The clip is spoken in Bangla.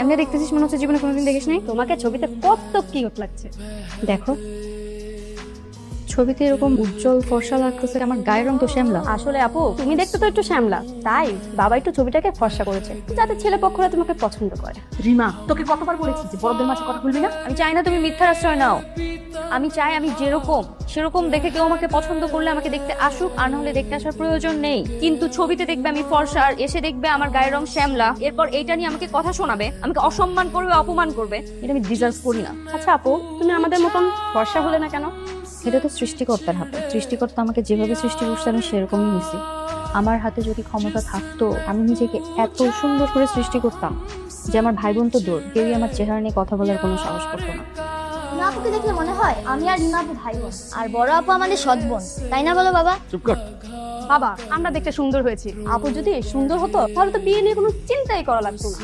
এমনি দেখতেছিস মনে হচ্ছে জীবনে কোনোদিন দেখিস নাই। তোমাকে ছবিতে কত কিউট লাগছে। দেখো ছবিতে এরকম উজ্জ্বল ফর্সা লাগতেছে, আমার গায়ের রং তো শ্যামলা। আসলে আপু তুমি দেখতে তো একটু শ্যামলা, তাই বাবা একটু ছবিটাকে ফর্সা করেছে যাতে ছেলে পক্ষরা তোমাকে পছন্দ করে। রিমা, তোকে কতবার বলেছি যে বড়দের মাঝে কথা বলবি না? আমি চাই না তুমি মিথ্যার আশ্রয় নাও। আমি চাই আমি যেরকম সেরকম দেখে কেউ আমাকে পছন্দ করলে আমাকে দেখতে আসুক, আর নাহলে দেখতে আসার প্রয়োজন নেই। কিন্তু ছবিতে দেখবে আমি ফর্সা, আর এসে দেখবে আমার গায়ের রং শ্যামলা, এরপর এইটা নিয়ে আমাকে কথা শোনাবে, আমাকে অসম্মান করবে, অপমান করবে। এটা আমি ডিজার্ভ করি না। আচ্ছা আপু, তুমি আমাদের মতন ফর্সা হলে না কেন? এটা তো সৃষ্টিকর্তার হাতে। সৃষ্টিকর্তা আমাকে যেভাবে সৃষ্টি করছে আমি সেরকমই হয়েছি। আমার হাতে যদি ক্ষমতা থাকতো আমি নিজেকে এত সুন্দর করে সৃষ্টি করতাম যে আমার ভাই বোন তো দূর, কেউই আমার চেহারা নিয়ে কথা বলার কোনো সাহস করতো না। রিমা আপুকে দেখলে মনে হয় আমি আর রিমা আপু ভাই বোন, আর বড় আপু আমাদের সৎ বোন, তাই না বলো বাবা? চুপ কর। বাবা আমরা দেখতে সুন্দর হয়েছি, আপু যদি সুন্দর হতো তাহলে তো বিয়ে নিয়ে কোনো চিন্তাই করা লাগতো না।